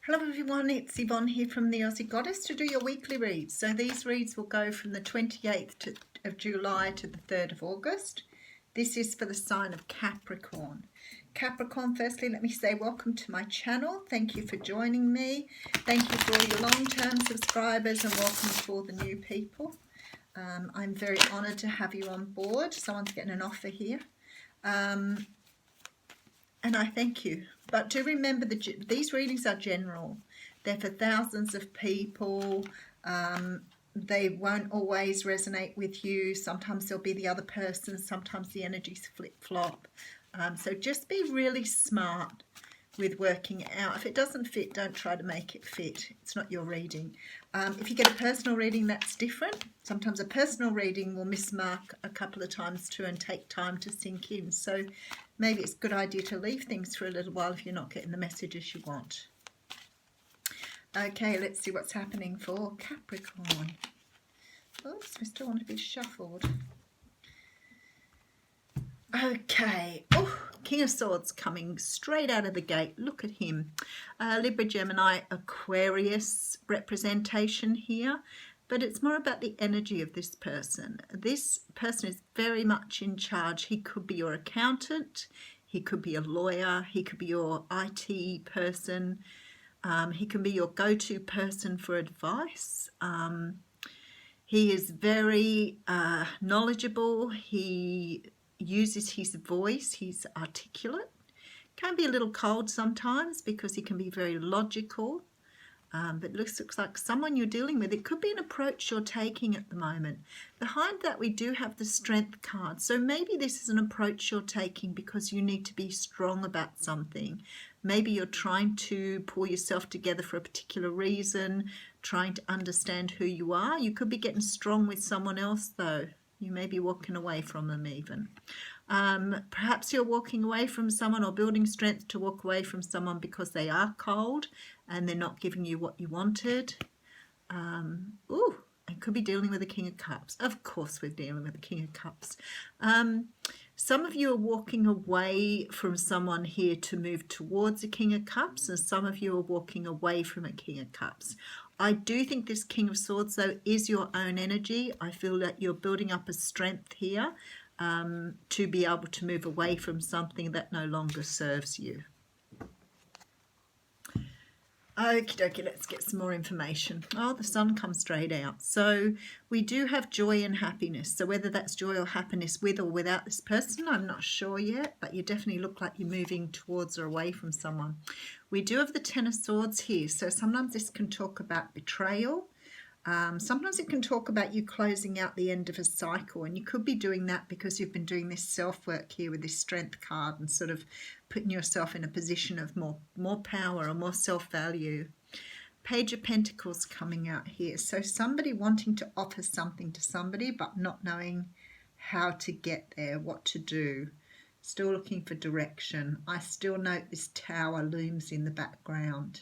Hello everyone, it's Yvonne here from the Aussie Goddess to do your weekly reads. So these reads will go from the 28th of July to the 3rd of August. This is for the sign of Capricorn. Capricorn, firstly, let me say welcome to my channel. Thank you for joining me. Thank you for all your long-term subscribers and welcome to all the new people. I'm very honoured to have you on board. Someone's getting an offer here. And I thank you. But do remember that these readings are general. They're for thousands of people. They won't always resonate with you. Sometimes they'll be the other person. Sometimes the energies flip-flop. So just be really smart with working it out. If it doesn't fit, don't try to make it fit. It's not your reading. If you get a personal reading, that's different. Sometimes a personal reading will mismark a couple of times too and take time to sink in. So maybe it's a good idea to leave things for a little while if you're not getting the messages you want. Okay, let's see what's happening for Capricorn. Oops, we still want to be shuffled. Okay, oh, King of Swords coming straight out of the gate. Look at him. Libra, Gemini, Aquarius representation here. But it's more about the energy of this person. This person is very much in charge. He could be your accountant. He could be a lawyer. He could be your IT person. He can be your go-to person for advice. He is very knowledgeable. He uses his voice. He's articulate. Can be a little cold sometimes because he can be very logical. But it looks like someone you're dealing with. It could be an approach you're taking at the moment. Behind that, we do have the Strength card. So maybe this is an approach you're taking because you need to be strong about something. Maybe you're trying to pull yourself together for a particular reason, trying to understand who you are. You could be getting strong with someone else, though. You may be walking away from them even. Perhaps you're walking away from someone or building strength to walk away from someone because they are cold and they're not giving you what you wanted. Ooh, and could be dealing with the King of Cups. Of course we're dealing with the King of Cups. Some of you are walking away from someone here to move towards a King of Cups, and some of you are walking away from a King of Cups. I do think this King of Swords, though, is your own energy. I feel that you're building up a strength here to be able to move away from something that no longer serves you. Okie dokie, let's get some more information. Oh, the sun comes straight out. So we do have joy and happiness. So whether that's joy or happiness with or without this person, I'm not sure yet, but you definitely look like you're moving towards or away from someone. We do have the Ten of Swords here. So sometimes this can talk about betrayal. Sometimes it can talk about you closing out the end of a cycle, and you could be doing that because you've been doing this self-work here with this Strength card and sort of putting yourself in a position of more power or more self-value. Page of Pentacles coming out here. So somebody wanting to offer something to somebody but not knowing how to get there, what to do. Still looking for direction. I still note this tower looms in the background.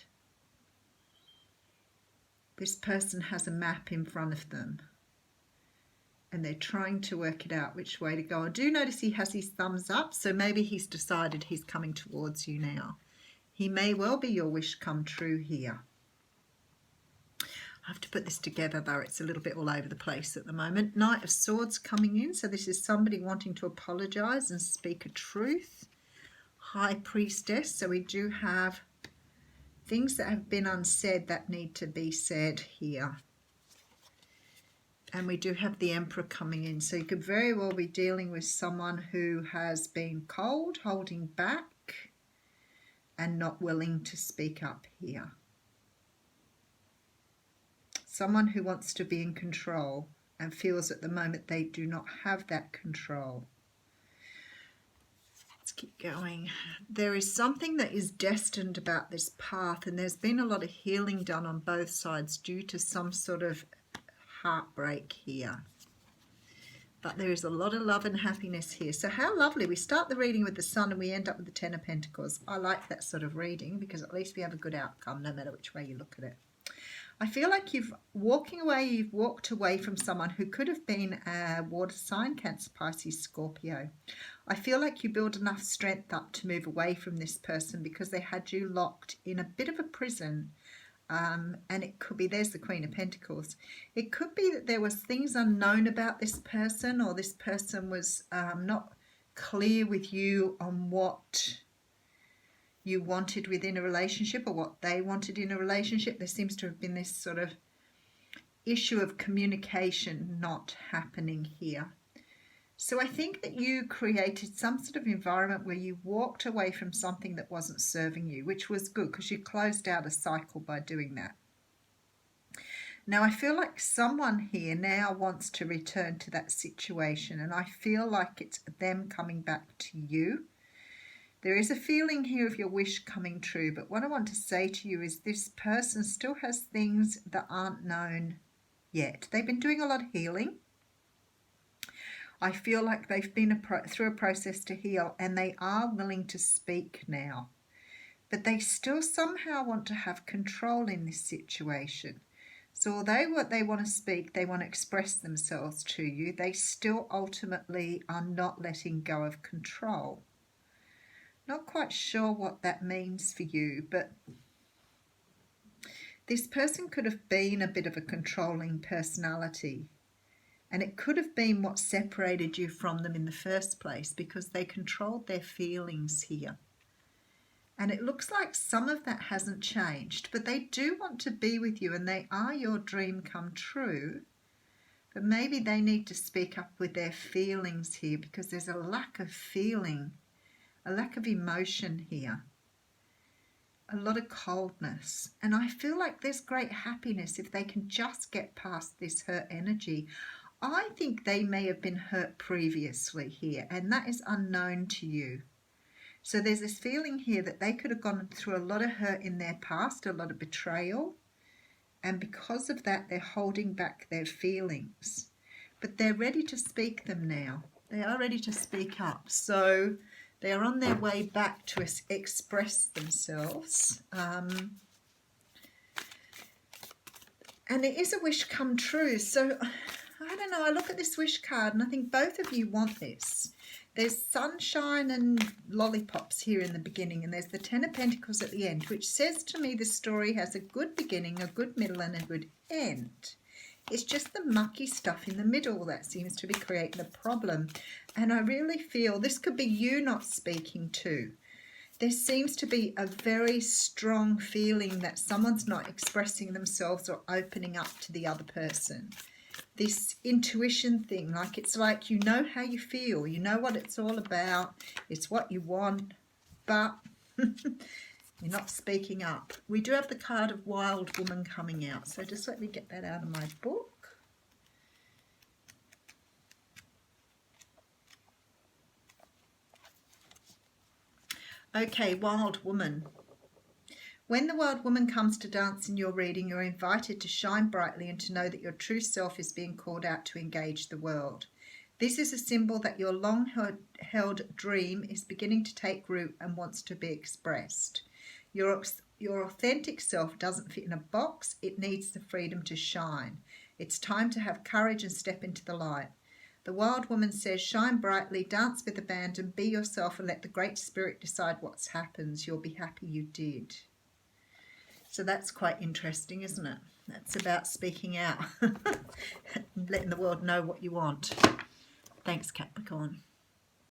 This person has a map in front of them and they're trying to work it out which way to go. I do notice he has his thumbs up, so maybe he's decided he's coming towards you now. He may well be your wish come true here. I have to put this together though, it's a little bit all over the place at the moment. Knight of Swords coming in, so this is somebody wanting to apologize and speak a truth. High Priestess, so we do have things that have been unsaid that need to be said here. And we do have the Emperor coming in. So you could very well be dealing with someone who has been cold, holding back, and not willing to speak up here. Someone who wants to be in control and feels at the moment they do not have that control. Keep going. There is something that is destined about this path, and there's been a lot of healing done on both sides due to some sort of heartbreak here. But there is a lot of love and happiness here. So how lovely. We start the reading with the Sun and we end up with the Ten of Pentacles. I like that sort of reading because at least we have a good outcome no matter which way you look at it. I feel like you've walked away from someone who could have been a water sign, Cancer, Pisces, Scorpio. I feel like you build enough strength up to move away from this person because they had you locked in a bit of a prison. And it could be, there's the Queen of Pentacles. It could be that there was things unknown about this person, or this person was not clear with you on what you wanted within a relationship or what they wanted in a relationship. There seems to have been this sort of issue of communication not happening here. So I think that you created some sort of environment where you walked away from something that wasn't serving you, which was good because you closed out a cycle by doing that. Now, I feel like someone here now wants to return to that situation, and I feel like it's them coming back to you. There is a feeling here of your wish coming true, but what I want to say to you is this person still has things that aren't known yet. They've been doing a lot of healing. I feel like they've been through a process to heal, and they are willing to speak now. But they still somehow want to have control in this situation. So although what they want to speak, they want to express themselves to you, they still ultimately are not letting go of control. Not quite sure what that means for you, but this person could have been a bit of a controlling personality, and it could have been what separated you from them in the first place because they controlled their feelings here. And it looks like some of that hasn't changed, but they do want to be with you and they are your dream come true. But maybe they need to speak up with their feelings here because there's a lack of feeling, a lack of emotion here, a lot of coldness. And I feel like there's great happiness if they can just get past this hurt energy. I think they may have been hurt previously here, and that is unknown to you. So there's this feeling here that they could have gone through a lot of hurt in their past, a lot of betrayal, and because of that they're holding back their feelings. But they're ready to speak them now. They are ready to speak up. So they are on their way back to express themselves. And it is a wish come true. So I don't know, I look at this wish card and I think both of you want this. There's sunshine and lollipops here in the beginning, and there's the Ten of Pentacles at the end, which says to me the story has a good beginning, a good middle and a good end. It's just the mucky stuff in the middle that seems to be creating a problem. And I really feel this could be you not speaking too. There seems to be a very strong feeling that someone's not expressing themselves or opening up to the other person. This intuition thing, like it's like you know how you feel, you know what it's all about, it's what you want, but you're not speaking up. We do have the card of Wild Woman coming out, so just let me get that out of my book. Okay, Wild Woman. When the Wild Woman comes to dance in your reading, you're invited to shine brightly and to know that your true self is being called out to engage the world. This is a symbol that your long-held dream is beginning to take root and wants to be expressed. Your authentic self doesn't fit in a box. It needs the freedom to shine. It's time to have courage and step into the light. The Wild Woman says, shine brightly, dance with abandon, be yourself and let the Great Spirit decide what happens. You'll be happy you did. So that's quite interesting, isn't it? That's about speaking out, letting the world know what you want. Thanks, Capricorn.